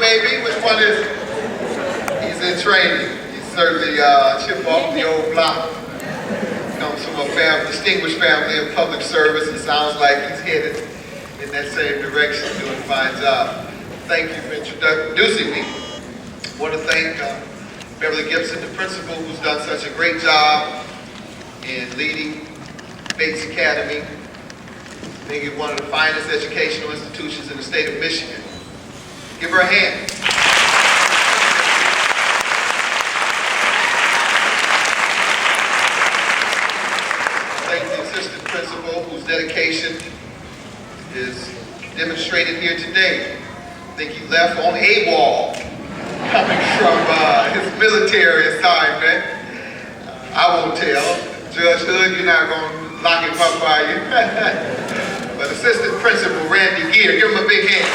baby? Which one is it? He's in training. He's certainly chip off the old block. Comes from a distinguished family in public service, and sounds like he's headed in that same direction, doing a fine job. Thank you for introducing me. I want to thank Beverly Gibson, the principal, who's done such a great job in leading Bates Academy, making it one of the finest educational institutions in the state of Michigan. Give her a hand. Thank the assistant principal, whose dedication is demonstrated here today. I think he left on AWOL, coming from his military assignment. I won't tell. Judge Hood, you're not going to lock him up, are you? But assistant principal Randy Geer, give him a big hand.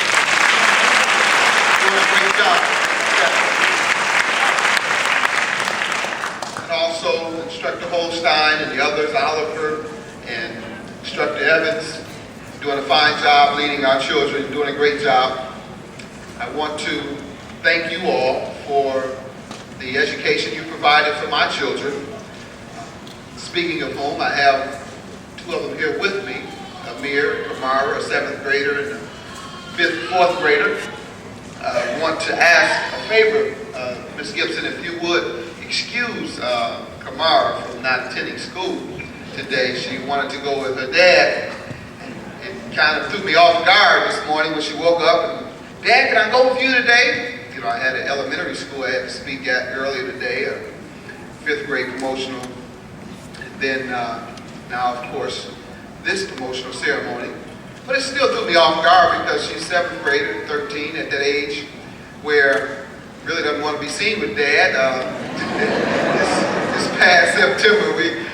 Doing a great job. And also Instructor Holstein and the others, Oliver and Instructor Evans, doing a fine job leading our children, doing a great job. I want to thank you all for the education you provided for my children. Speaking of whom, I have two of them here with me, Amir and Kamara, a 7th grader and a 4th grader. I want to ask a favor, Ms. Gibson, if you would excuse Kamara from not attending school today. She wanted to go with her dad. It kind of threw me off guard this morning when she woke up and, Dad, can I go with you today? You know, I had an elementary school I had to speak at earlier today, a 5th grade promotional. And then now, of course, this promotional ceremony. But it still threw me off guard because she's 7th grader, 13, at that age where really doesn't want to be seen with Dad. This past September, we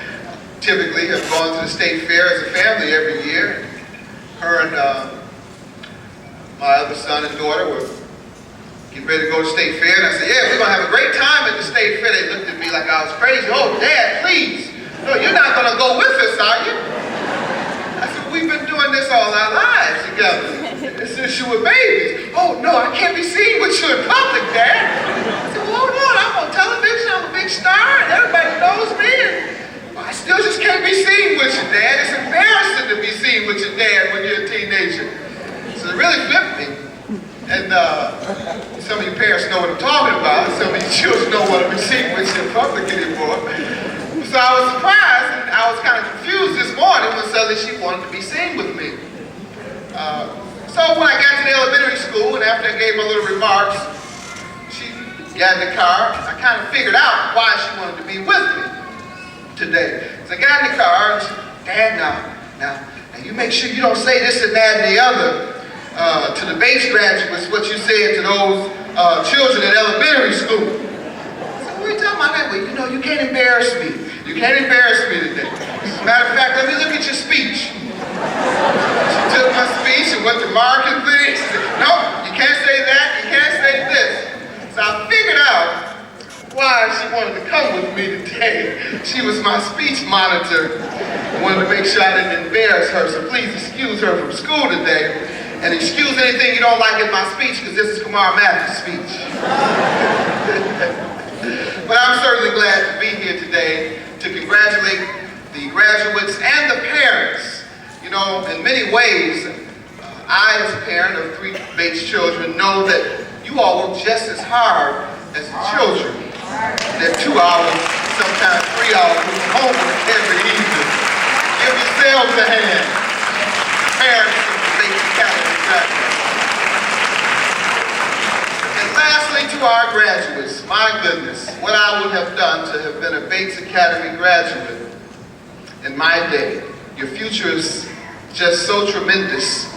typically have gone to the state fair as a family every year. Her and my other son and daughter were getting ready to go to state fair, and I said, yeah, we're going to have a great time at the state fair. They looked at me like I was crazy. Oh, Dad, please. No, you're not going to go with us, are you? I said, we've been doing this all our lives together since you were babies. Oh, no, I can't be seen with you in public, Dad. I said, well, hold on, I'm on television, I'm a big star, and everybody knows me, and I still just can't be seen with you, Dad. It's embarrassing to be seen with your dad when you're a teenager. So it really flipped me. And some of you parents know what I'm talking about. Some of you children don't want to be seen with you in public anymore. So I was surprised, and I was kind of confused this morning when suddenly she wanted to be seen with me. So when I got to the elementary school, and after I gave my little remarks, she got in the car. I kind of figured out why she wanted to be with me today. So I got in the car, and she said, Dad, now you make sure you don't say this and that and the other to the Bates graduates, what you said to those children in elementary school. I said, what are you talking about? Well, you know, you can't embarrass me. You can't embarrass me today. As a matter of fact, let me look at your speech. She took my speech and went to marking things. She said, no, you can't say that, you can't say this. So I figured out why she wanted to come with me today. She was my speech monitor. I wanted to make sure I didn't embarrass her, so please excuse her from school today. And excuse anything you don't like in my speech, because this is Kamara Matthews' speech. But I'm certainly glad to be here today to congratulate the graduates and the parents. You know, in many ways, I, as a parent of 3 Bates children, know that you all work just as hard as the children. They're 2 hours, sometimes 3 hours of homework every evening. Give yourselves a hand. Parents of the Bates Academy graduates. And lastly, to our graduates, my goodness, what I would have done to have been a Bates Academy graduate in my day. Your future is just so tremendous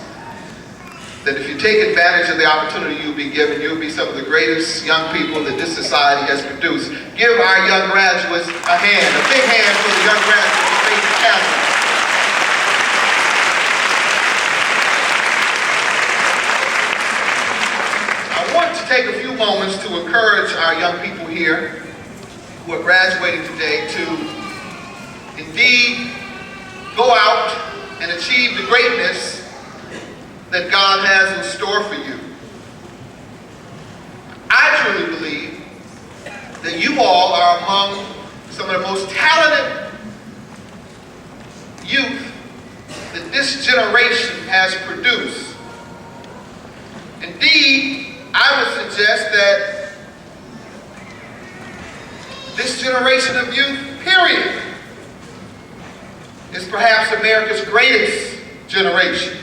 that if you take advantage of the opportunity you'll be given, you'll be some of the greatest young people that this society has produced. Give our young graduates a hand, a big hand for the young graduates of Bates Academy. I want to take a few moments to encourage our young people here who are graduating today to indeed go out and achieve the greatness that God has in store for you. And you all are among some of the most talented youth that this generation has produced. Indeed, I would suggest that this generation of youth, period, is perhaps America's greatest generation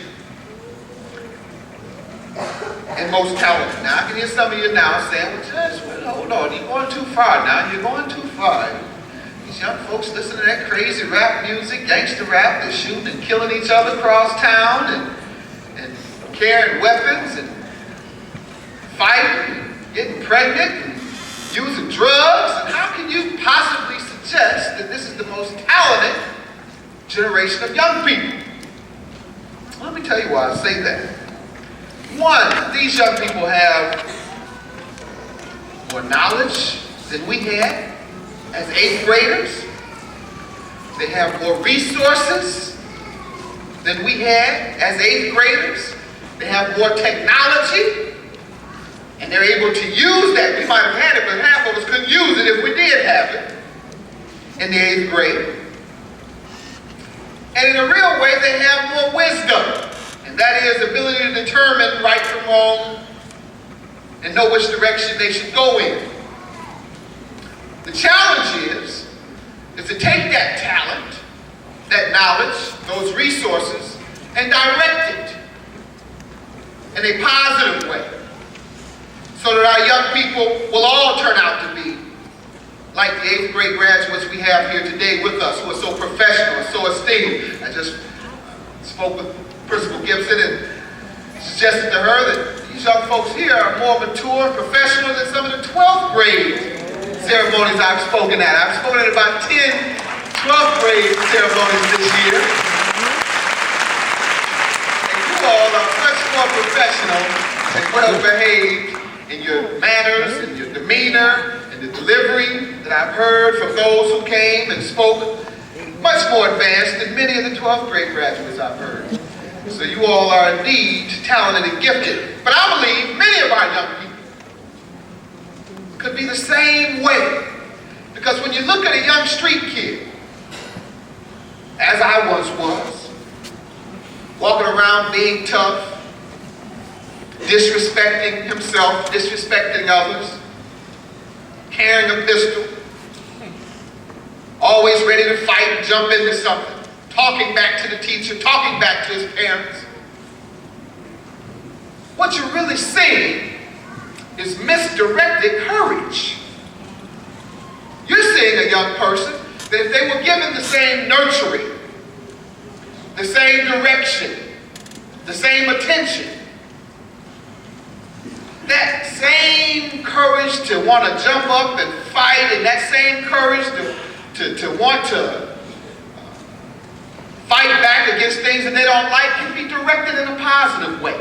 and most talented. Now, I can hear some of you now saying, well, Judge, hold on, you're going too far now. You're going too far. These young folks listen to that crazy rap music, gangster rap, they're shooting and killing each other across town and carrying weapons and fighting and getting pregnant and using drugs. And how can you possibly suggest that this is the most talented generation of young people? Let me tell you why I say that. One, these young people have more knowledge than we had as 8th graders. They have more resources than we had as 8th graders. They have more technology, and they're able to use that. We might have had it, but half of us couldn't use it if we did have it in the 8th grade. And in a real way, they have more wisdom. And that is the ability to determine right from wrong and know which direction they should go in. The challenge is to take that talent, that knowledge, those resources, and direct it in a positive way so that our young people will all turn out to be like the 8th grade graduates we have here today with us, who are so professional and so esteemed. I just spoke with Principal Gibson and suggested to her that these young folks here are more mature and professional than some of the 12th grade ceremonies I've spoken at. I've spoken at about 10 12th grade ceremonies this year. And you all are much more professional and well behaved in your manners and your demeanor and the delivery that I've heard from those who came and spoke, much more advanced than many of the 12th grade graduates I've heard. So you all are indeed talented and gifted. But I believe many of our young people could be the same way. Because when you look at a young street kid, as I once was, walking around being tough, disrespecting himself, disrespecting others, carrying a pistol, always ready to fight and jump into something, talking back to the teacher, talking back to his parents. What you're really seeing is misdirected courage. You're seeing a young person that if they were given the same nurturing, the same direction, the same attention, that same courage to want to jump up and fight, and that same courage to want to fight back against things that they don't like can be directed in a positive way.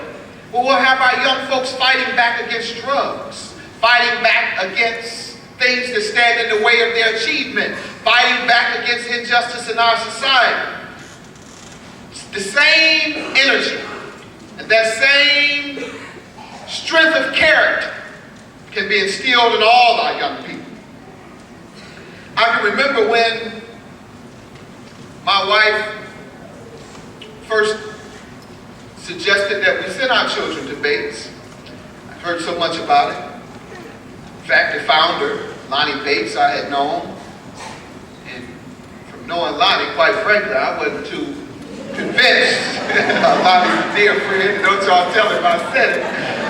Well, we'll have our young folks fighting back against drugs, fighting back against things that stand in the way of their achievement, fighting back against injustice in our society. The same energy and that same strength of character can be instilled in all our young people. I can remember when my wife first suggested that we send our children to Bates. I heard so much about it. In fact, the founder, Lonnie Bates, I had known. And from knowing Lonnie, quite frankly, I wasn't too convinced. Lonnie's a dear friend, don't y'all tell him I said it.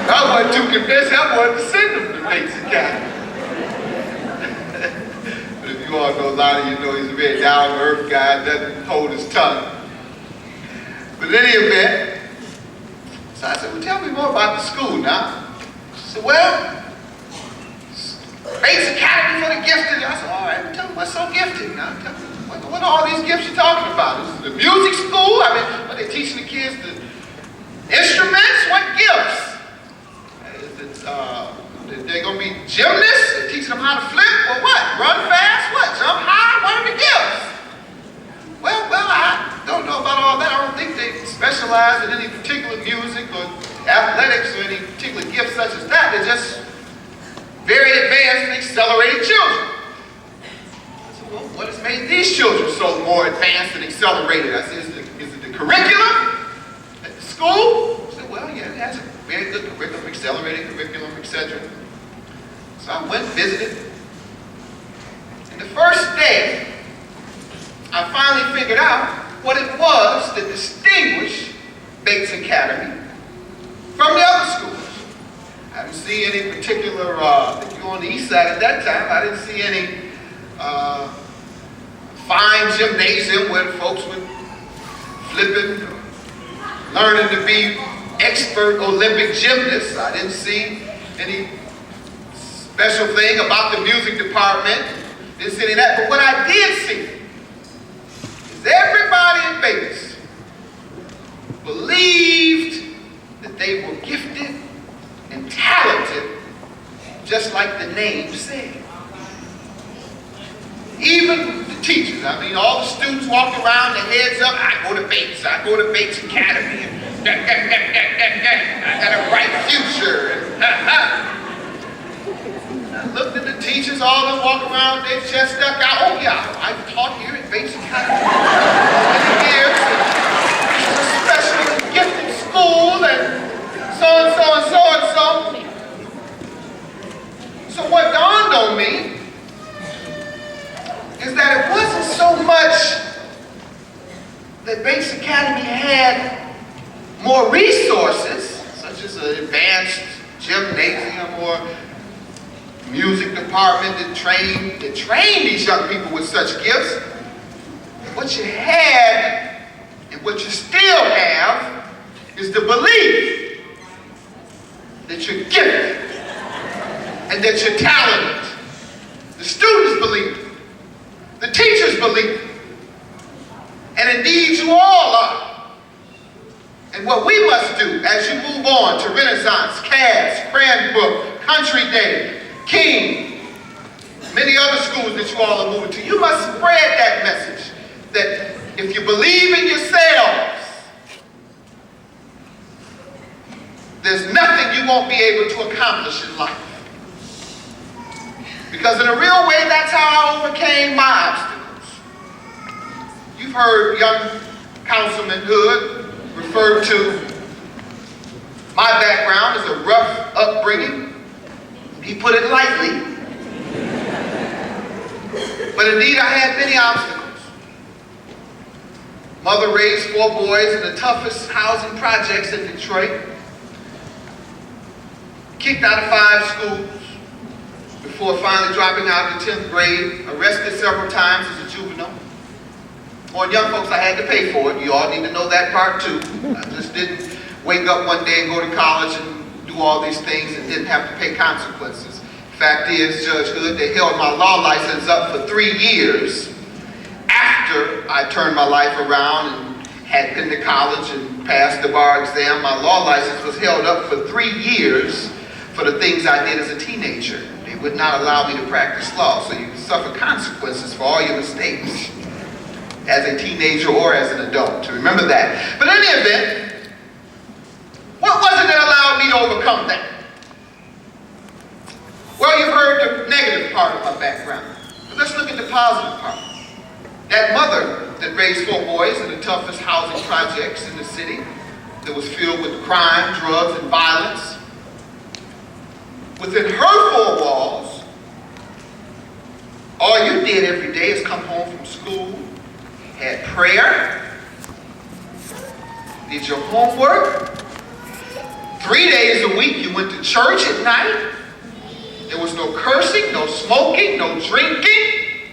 I wasn't too convinced I wanted to send him to Bates Academy. But if you all know Lonnie, you know he's a very down-to-earth guy, doesn't hold his tongue. But in any event, so I said, well, tell me more about the school now. She said, well, Bates Academy for the Gifted. I said, all right, tell me what's so gifted now. Tell me, what are all these gifts you're talking about? Is it the music school? I mean, are they teaching the kids the instruments? What gifts? They're going to be gymnasts? They're teaching them how to flip? Or what? Run fast? What? Jump high? What are the gifts? Well, I don't know about all that. I don't think they specialize in any particular music or athletics or any particular gift such as that. They're just very advanced and accelerated children. I said, well, what has made these children so more advanced and accelerated? I said, is it the curriculum at the school? I said, well, yeah, it has a very good curriculum, accelerated curriculum, etc. So I went and visited. And the first day, I finally figured out what it was that distinguished Bates Academy from the other schools. I didn't see any particular, I think you were on the east side at that time, I didn't see any fine gymnasium where the folks would flipping, learning to be expert Olympic gymnasts. I didn't see any special thing about the music department. Didn't see any of that. But what I did see is everybody in Bates believed that they were gifted and talented, just like the name said. Even the teachers, I mean, all the students walked around, their heads up, I go to Bates Academy, and I got a bright future. I looked at the teachers, all of them walk around, their chest stuck out. Oh yeah, I've taught here at Bates Academy for many years. It's a special gifted school, and so and so and so and so. So what dawned on me is that it wasn't so much that Bates Academy had more resources, such as an advanced gymnasium or music department that trained these young people with such gifts. What you had and what you still have is the belief that you're gifted and that you're talented. The students believe it. The teachers believe it. And indeed you all are. And what we must do as you move on to Renaissance, Cass, Cranbrook, Country Day, King, many other schools that you all are moving to, you must spread that message that if you believe in yourselves, there's nothing you won't be able to accomplish in life. Because in a real way, that's how I overcame my obstacles. You've heard young Councilman Hood refer to my background as a rough upbringing. He put it lightly. But indeed, I had many obstacles. Mother raised 4 boys in the toughest housing projects in Detroit. Kicked out of 5 schools before finally dropping out of the 10th grade. Arrested several times as a juvenile. On young folks, I had to pay for it. You all need to know that part too. I just didn't wake up one day and go to college and do all these things and didn't have to pay consequences. Fact is, Judge Hood, they held my law license up for 3 years after I turned my life around and had been to college and passed the bar exam. My law license was held up for 3 years for the things I did as a teenager. They would not allow me to practice law, so you suffer consequences for all your mistakes as a teenager or as an adult. To remember that. But in any event, what was it that allowed me to overcome that? Well, you've heard the negative part of my background. But let's look at the positive part. That mother that raised 4 boys in the toughest housing projects in the city, that was filled with crime, drugs, and violence. Within her 4 walls, all you did every day is come home from school, had prayer, did your homework. 3 days a week you went to church at night. There was no cursing, no smoking, no drinking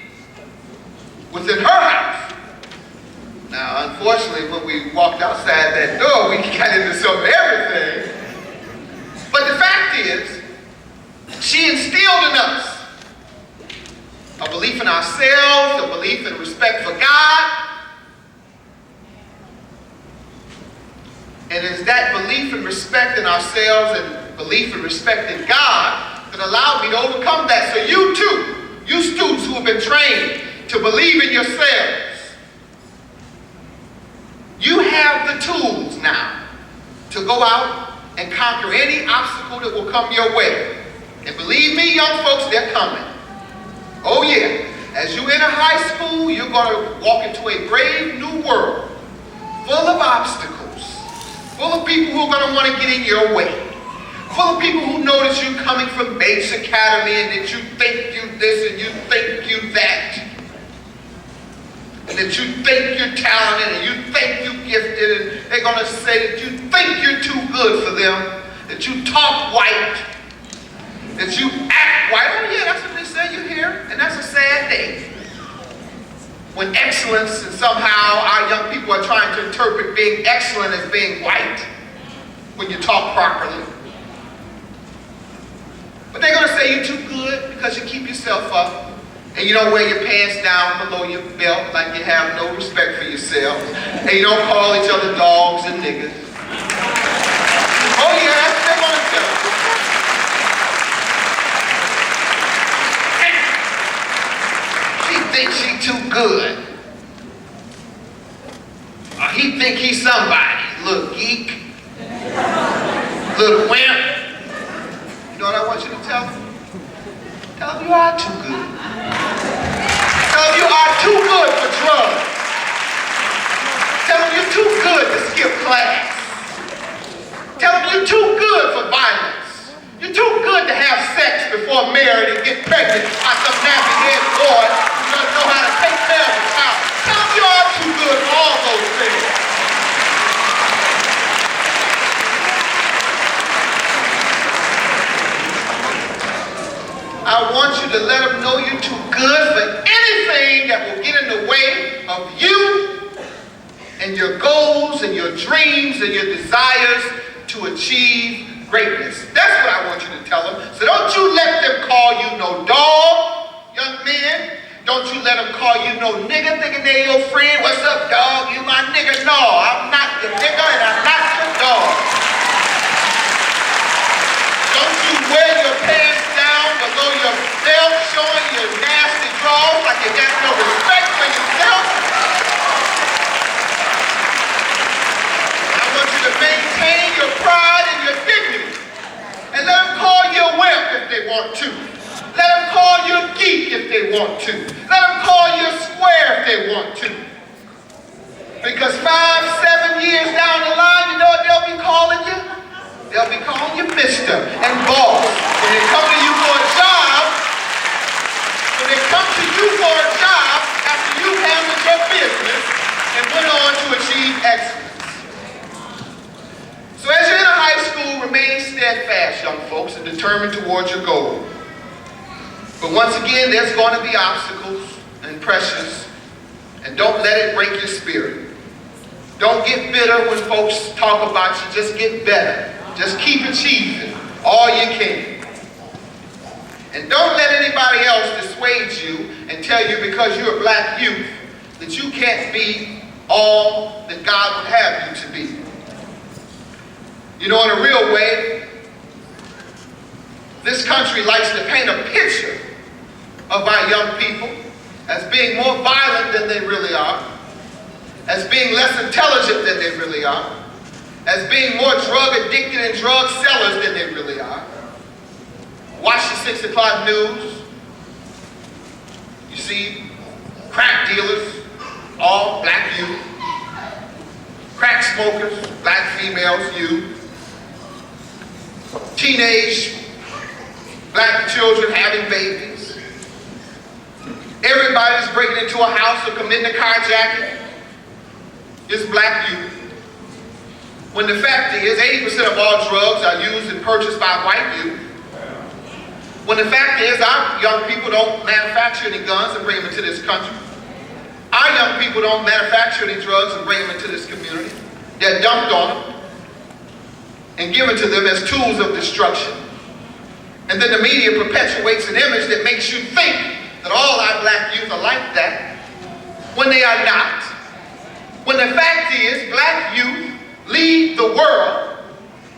within her house. Now, unfortunately, when we walked outside that door, we got into some of everything. But the fact is, she instilled in us a belief in ourselves, a belief in respect for God. And it's that belief and respect in ourselves and belief and respect in God that allowed me to overcome that. So you too, you students who have been trained to believe in yourselves, you have the tools now to go out and conquer any obstacle that will come your way. And believe me, young folks, they're coming. Oh yeah. As you enter high school, you're going to walk into a brave new world full of obstacles, full of people who are going to want to get in your way, full of people who know that you're coming from Bates Academy and that you think you this and you think you that, and that you think you're talented and you think you're gifted, and they're going to say that you think you're too good for them, that you talk white, that you act white. Oh yeah, that's what they say you hear, and that's a sad day. When excellence, and somehow our young people are trying to interpret being excellent as being white when you talk properly. But they're going to say you're too good because you keep yourself up and you don't wear your pants down below your belt like you have no respect for yourself, and you don't call each other dogs and niggas. Oh yeah, that's what they're going to tell you. She thinks she too good. Or he think he's somebody. Little geek. Little wimp. You know what I want you to tell them? Tell them you are too good. Tell them you are too good for drugs. Tell them you're too good to skip class. Tell them you're too good for violence. You're too good to have sex before married and get pregnant by some nappy-head boy who doesn't know how to take care of a child. Tell them you are too good for all those things. I want you to let them know you're too good for anything that will get in the way of you and your goals and your dreams and your desires to achieve greatness. That's what I want you to tell them. So don't you let them call you no dog, young men. Don't you let them call you no nigga thinking they're your friend. What's up, dog? You my nigga? No, I'm not your nigga and I'm not your dog. Don't you wear your pants down below your belt, showing your nasty drawers like you got no respect for yourself. I want you to maintain your pride and your dignity. And let them call you a wimp if they want to. Let them call you a geek if they want to. Let them call you a square if they want to. Because 5, 7 years down the line, you know what they'll be calling you? They'll be calling you Mr. and Boss. When they come to you for a job, after you've handled your business and went on to achieve excellence. So as you're in high school, remain steadfast, young folks, and determined towards your goal. But once again, there's going to be obstacles and pressures, and don't let it break your spirit. Don't get bitter when folks talk about you. Just get better. Just keep achieving all you can. And don't let anybody else dissuade you and tell you because you're a black youth that you can't be all that God would have you to be. You know, in a real way, this country likes to paint a picture of our young people as being more violent than they really are, as being less intelligent than they really are, as being more drug addicted and drug sellers than they really are. Watch the 6 o'clock news. You see crack dealers, all black youth, crack smokers, black females, youth, teenage black children having babies. Everybody's breaking into a house or committing a carjacking. It's black youth. When the fact is, 80% of all drugs are used and purchased by white youth. When the fact is, our young people don't manufacture any guns and bring them into this country. Our young people don't manufacture any drugs and bring them into this community. They're dumped on them and given to them as tools of destruction. And then the media perpetuates an image that makes you think that all our black youth are like that, when they are not. When the fact is, black youth lead the world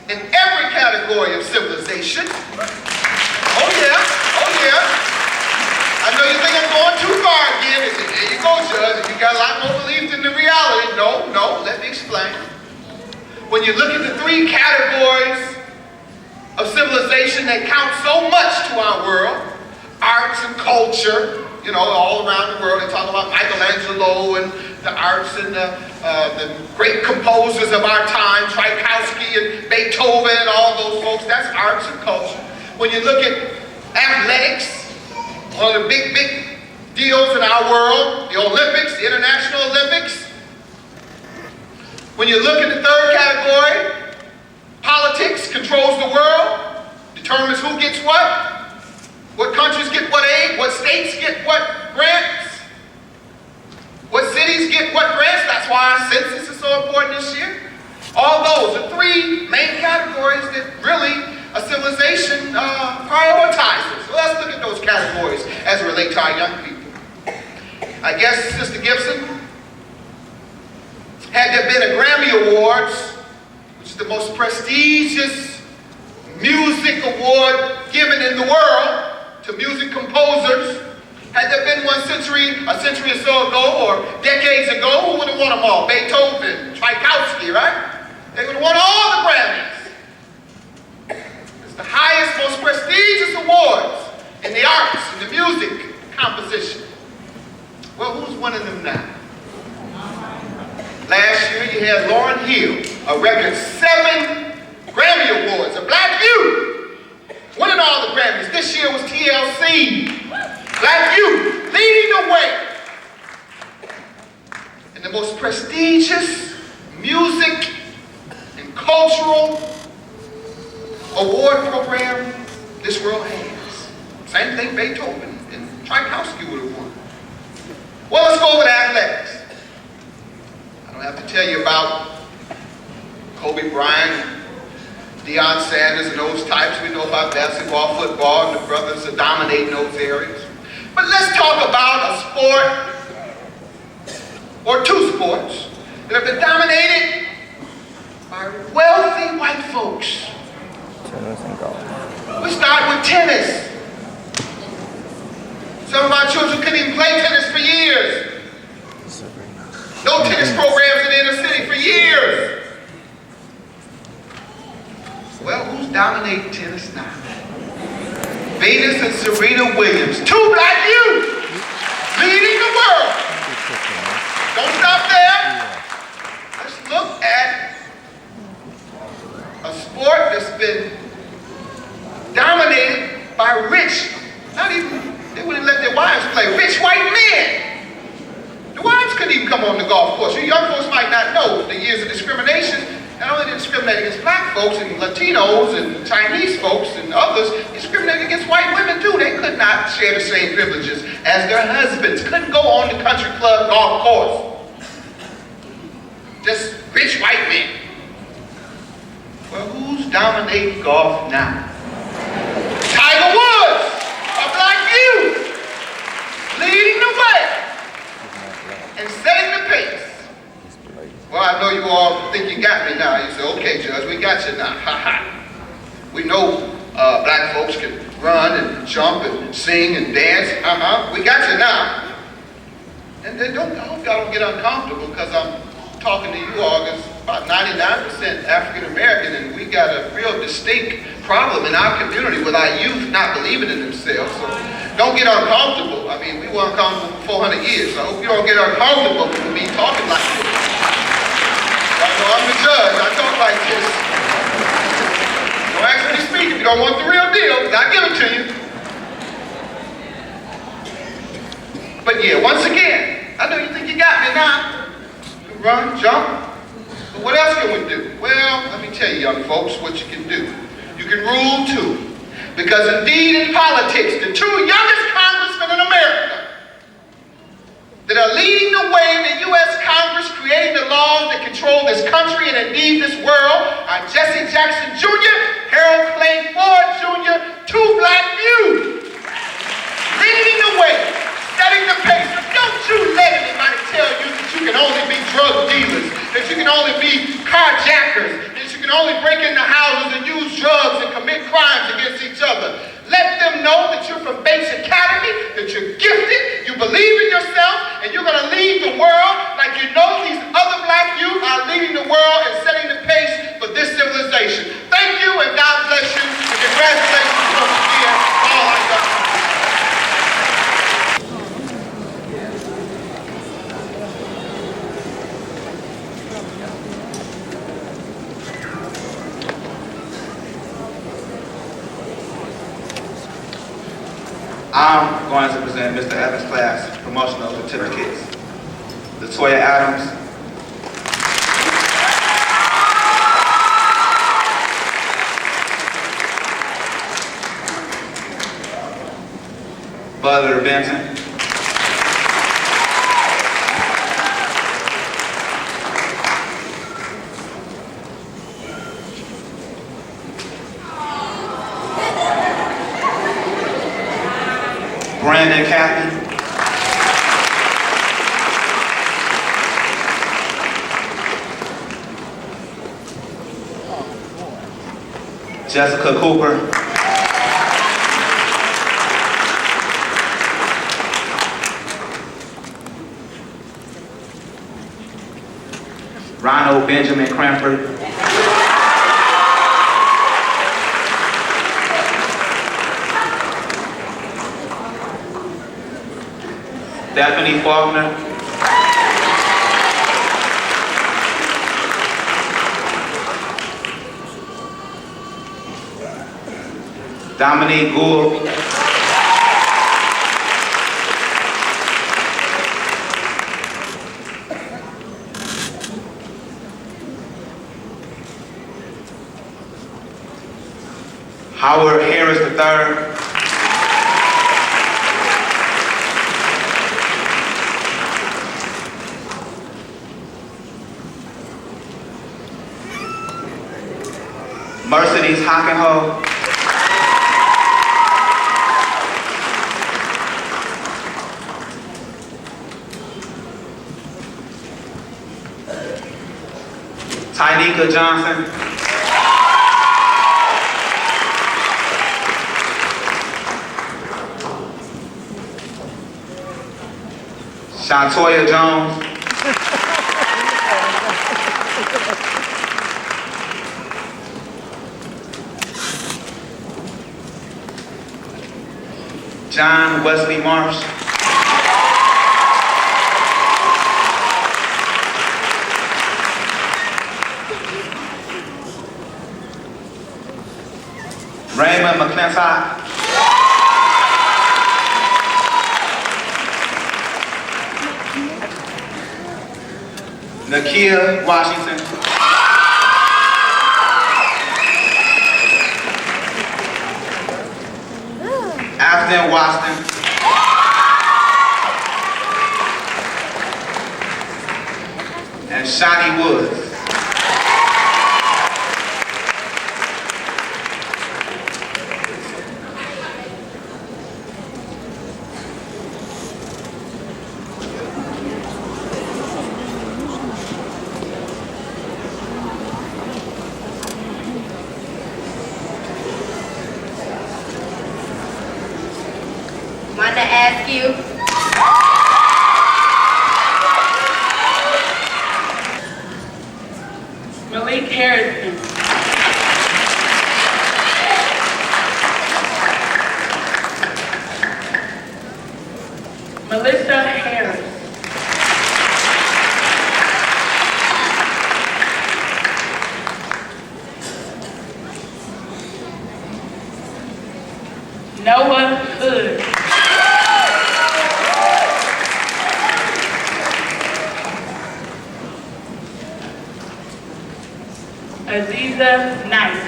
in every category of civilization. Oh yeah, oh yeah. I know you think I'm going too far again. There you go, Judge. You got a lot more belief than the reality. No, let me explain. When you look at the 3 categories of civilization, civilization that counts so much to our world, arts and culture, you know, all around the world. They talk about Michelangelo and the arts and the great composers of our time, Tchaikovsky and Beethoven and all those folks. That's arts and culture. When you look at athletics, one of the big deals in our world, the Olympics, the International Olympics. When you look at the third category, politics controls the world, determines who gets what countries get what aid, what states get what grants, what cities get what grants. That's why our census is so important this year. All those are three main categories that really a civilization prioritizes. So let's look at those categories as it relates to our young people. I guess, Sister Gibson, had there been a Grammy Awards, which is the most prestigious music award given in the world to music composers, had there been a century or so ago, or decades ago, who would have won them all? Beethoven, Tchaikovsky, right? They would have won all the Grammys. It's the highest, most prestigious awards in the arts, in the music composition. Well, who's winning them now? Last year you had Lauryn Hill, a record 7 Grammy Awards, a black youth, winning all the Grammys. This year was TLC, black youth, leading the way in the most prestigious music and cultural award program this world has. Same thing Beethoven and Tchaikovsky would have won. Well, let's go over to athletics. I don't have to tell you about Kobe Bryant, Deion Sanders, and those types. We know about basketball, football, and the brothers are dominating those areas. But let's talk about a sport or two sports that have been dominated by wealthy white folks. Tennis and golf. We start with tennis. Some of our children couldn't even play tennis for years. No tennis programs in the inner city for years. Well, who's dominating tennis now? Venus and Serena Williams, 2 black youth, leading the world. Don't stop there. Let's look at a sport that's been dominated by rich, they wouldn't let their wives play, rich white men. The wives couldn't even come on the golf course. You young folks might not know the years of discrimination. Not only did they discriminate against black folks and Latinos and Chinese folks and others, they discriminated against white women too. They could not share the same privileges as their husbands. Couldn't go on the country club golf course. Just rich white men. Well, who's dominating golf now? Tiger Woods, a black youth, leading the way and setting the pace. Well, I know you all think you got me now. You say, okay, Judge, we got you now. Ha ha. We know black folks can run and jump and sing and dance. We got you now. And then I hope y'all don't get uncomfortable because I'm talking to you all because about 99% African American, and we got a real distinct problem in our community with our youth not believing in themselves. So don't get uncomfortable. I mean, we were uncomfortable for 400 years. So I hope you don't get uncomfortable with me talking like this. I know I'm the judge. I talk like this. Don't ask me to speak if you don't want the real deal, because I'll give it to you. But yeah, once again, I know you think you got me now. You can run, jump. But what else can we do? Well, let me tell you, young folks, what you can do. You can rule too. Because indeed in politics, the 2 youngest congressmen in America that are leading the way in the U.S. Congress, creating the laws that control this country and indeed this world, are Jesse Jackson Jr., Harold Clay Ford Jr., 2 black youth, leading the way, setting the pace. Don't you let anybody tell you that you can only be drug dealers, that you can only be carjackers, that you can only break into houses and use drugs and commit crimes against each other. Let them know that you're from Bates Academy, that you're gifted, you believe in yourself, and you're going to lead the world like you know these other black youth are leading the world and setting the pace for this civilization. Thank you, and God bless you, and congratulations. I'm going to present Mr. Evans' class promotional certificates. Latoya Adams, Butler Benton, Brandon Cappy, Jessica Cooper, Ronald Benjamin Cranford, Stephanie Faulkner, Dominique Gould, Howard Harris III, Mercedes Hockenhull, Tynika Johnson, Shantoya Jones, John Wesley Marsh, Raymond McClintock, Nakia Washington, Afton Watson, and Shani Woods. Want to ask you, Malik Harrison, Melissa Harris, Noah Hood, Aziza Knight,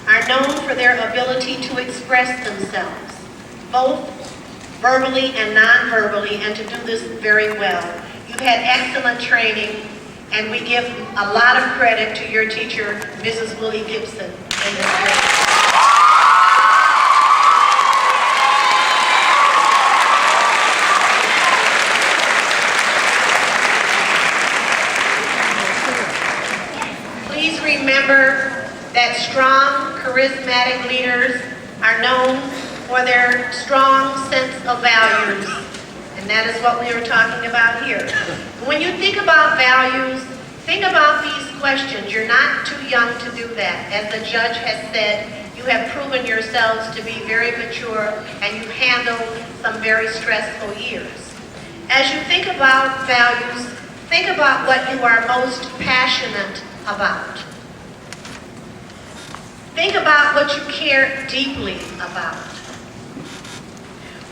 are known for their ability to express themselves, both verbally and non-verbally, and to do this very well. You've had excellent training, and we give a lot of credit to your teacher, Mrs. Willie Gibson, in this grade. Please remember that strong, charismatic leaders are known for their strong sense of values. And that is what we are talking about here. When you think about values, think about these questions. You're not too young to do that. As the judge has said, you have proven yourselves to be very mature and you've handled some very stressful years. As you think about values, think about what you are most passionate about. Think about what you care deeply about.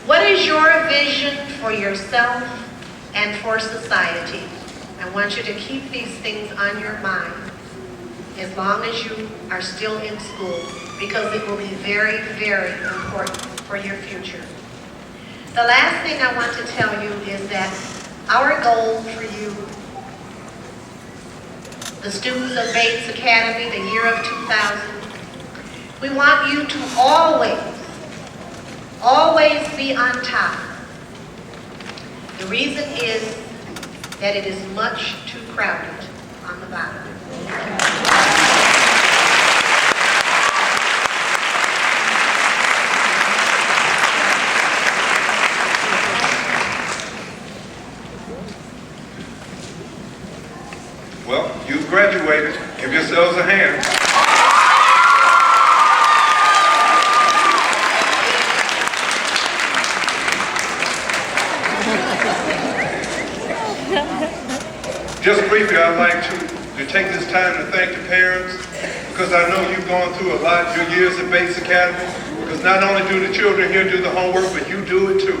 What is your vision for yourself and for society? I want you to keep these things on your mind as long as you are still in school, because it will be very, very important for your future. The last thing I want to tell you is that our goal for you, the students of Bates Academy, the year of 2000, we want you to always be on top. The reason is that it is much too crowded on the bottom. Well, you've graduated. Give yourselves a hand. Just briefly, I'd like to take this time to thank the parents, because I know you've gone through a lot your years at Bates Academy, because not only do the children here do the homework, but you do it too.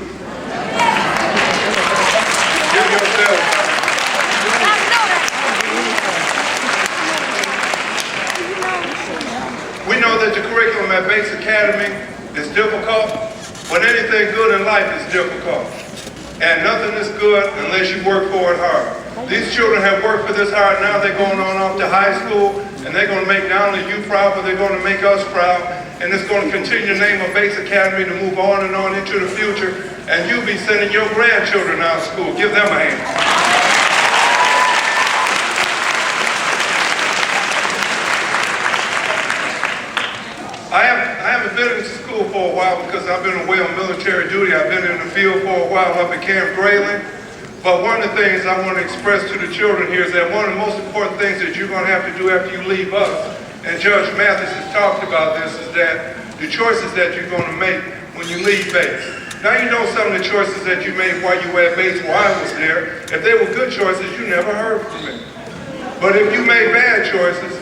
Give yourselves. We know that the curriculum at Bates Academy is difficult, but anything good in life is difficult. And nothing is good unless you work for it hard. These children have worked for this hard. Now they're going on off to high school, and they're going to make not only you proud, but they're going to make us proud. And it's going to continue the name of Bates Academy to move on and on into the future. And you'll be sending your grandchildren out of school. Give them a hand. I haven't been in school for a while because I've been away on military duty. I've been in the field for a while up at Camp Grayling. But one of the things I want to express to the children here is that one of the most important things that you're going to have to do after you leave us, and Judge Mathis has talked about this, is that the choices that you're going to make when you leave Bates. Now you know some of the choices that you made while you were at Bates while I was there. If they were good choices, you never heard from me. But if you made bad choices,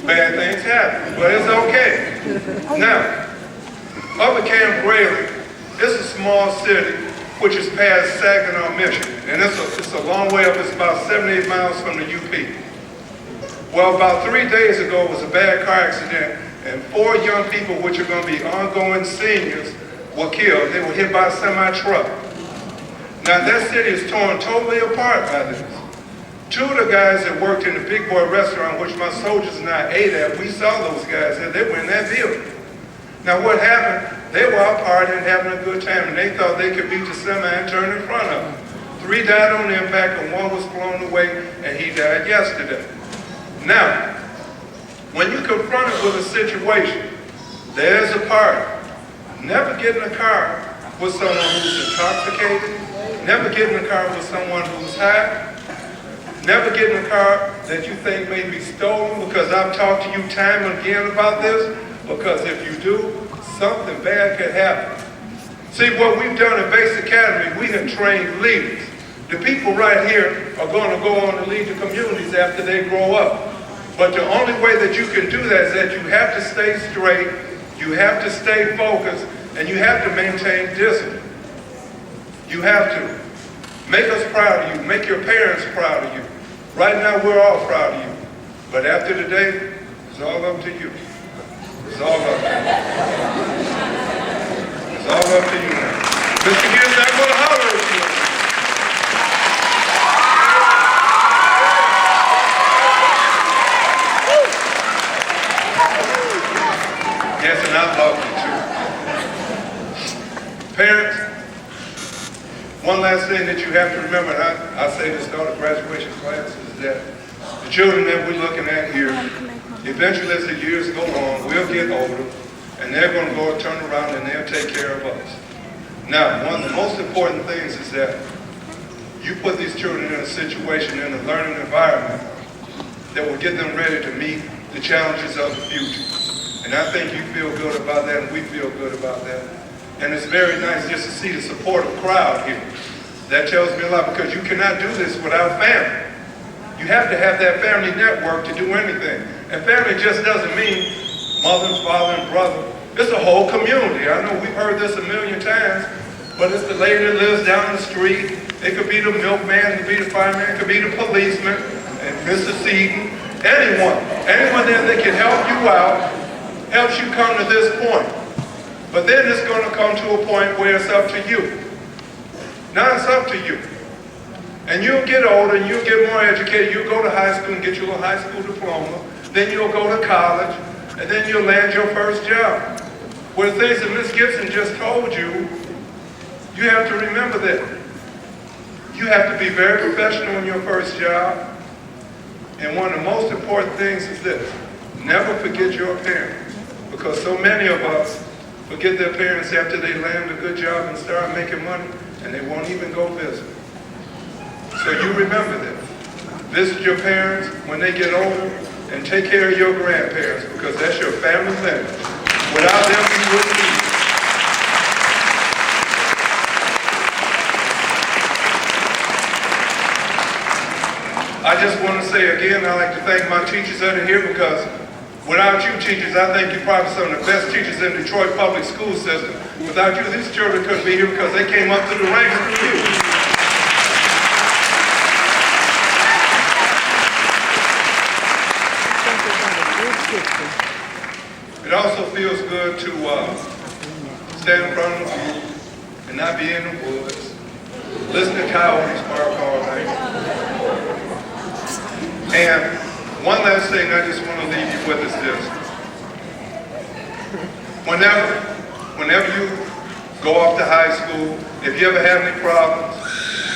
bad things happen, but it's okay. Now, up at Camp Grayling, it's a small city which is past Saginaw, Michigan, and it's a long way up. It's about 7-8 miles from the UP. Well, about 3 days ago was a bad car accident, and 4 young people, which are going to be ongoing seniors, were killed. They were hit by a semi-truck. Now, that city is torn totally apart by this. 2 of the guys that worked in the Big Boy restaurant, which my soldiers and I ate at, we saw those guys, and they were in that building. Now what happened, they were out partying, having a good time, and they thought they could beat the semi and turn in front of them. 3 died on the impact, and 1 was blown away, and he died yesterday. Now, when you're confronted with a situation, there's a party. Never get in a car with someone who's intoxicated. Never get in a car with someone who's high. Never get in a car that you think may be stolen, because I've talked to you time and again about this, because if you do, something bad could happen. See, what we've done at Bates Academy, we have trained leaders. The people right here are going to go on to lead the communities after they grow up. But the only way that you can do that is that you have to stay straight, you have to stay focused, and you have to maintain discipline. You have to. Make us proud of you. Make your parents proud of you. Right now, we're all proud of you. But after today, it's all up to you. It's all up to you. It's all up to you now. Mr. Gibbs, I'm going to holler at you. Yes, and I love you too. Parents, one last thing that you have to remember, and I say this to all the graduation classes, is that the children that we're looking at here, eventually as the years go on, we'll get older, and they're going to go turn around and they'll take care of us. Now, one of the most important things is that you put these children in a situation, in a learning environment, that will get them ready to meet the challenges of the future. And I think you feel good about that, and we feel good about that. And it's very nice just to see the supportive crowd here. That tells me a lot because you cannot do this without family. You have to have that family network to do anything. And family just doesn't mean mother, father, and brother. It's a whole community. I know we've heard this a million times, but it's the lady that lives down the street. It could be the milkman, it could be the fireman, it could be the policeman, and Mr. Seaton, anyone. Anyone there that can help you out, helps you come to this point. But then it's going to come to a point where it's up to you. Now it's up to you. And you'll get older and you'll get more educated. You'll go to high school and get your little high school diploma. Then you'll go to college. And then you'll land your first job. Well, the things that Ms. Gibson just told you, you have to remember that. You have to be very professional in your first job. And one of the most important things is this. Never forget your parents. Because so many of us forget their parents after they land a good job and start making money, and they won't even go visit. So you remember that. Visit your parents when they get older, and take care of your grandparents, because that's your family lineage. Without them, you wouldn't be here. I just want to say again, I'd like to thank my teachers that are here, because without you teachers, I think you're probably some of the best teachers in Detroit public school system. Without you, these children couldn't be here because they came up through the ranks of you. It also feels good to stand in front of you and not be in the woods, listen to coyotes bark all night. And one last thing I just want to leave you with is this. Whenever you go off to high school, if you ever have any problems,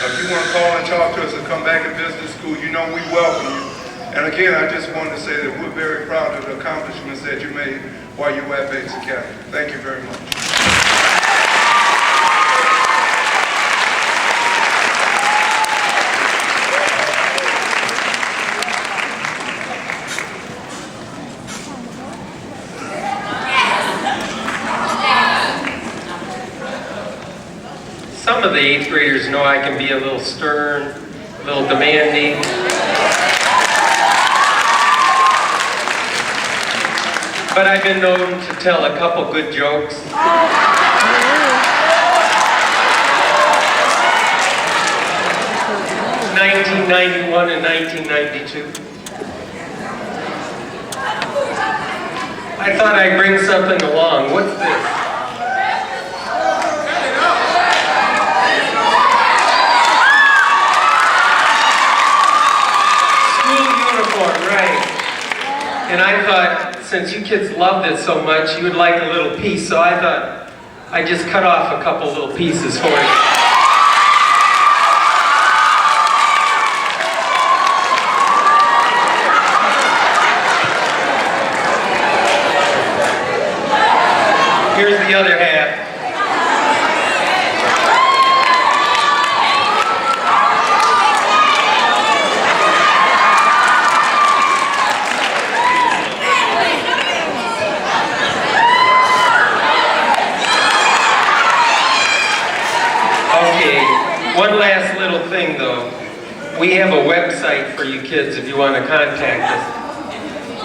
if you want to call and talk to us and come back and visit the school, you know we welcome you. And again, I just wanted to say that we're very proud of the accomplishments that you made while you were at Bates Academy. Thank you very much. Some of the 8th graders know I can be a little stern, a little demanding. But I've been known to tell a couple good jokes. 1991 and 1992. I thought I'd bring something along. What's this? And I thought, since you kids loved it so much, you would like a little piece, so I thought I'd just cut off a couple little pieces for you. Here's the other half. One last little thing though. We have a website for you kids if you want to contact us.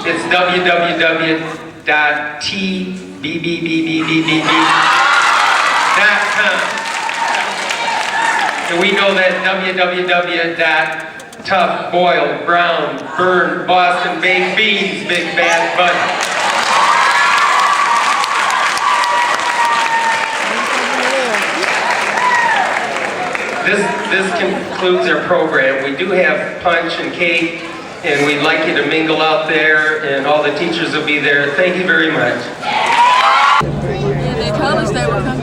It's www.tbbbbb.com. And we know that www.tough, boiled, brown, burned, Boston baked beans, big bad bunny. This concludes our program. We do have punch and cake, and we'd like you to mingle out there, and all the teachers will be there. Thank you very much. Yeah, they told us they were coming.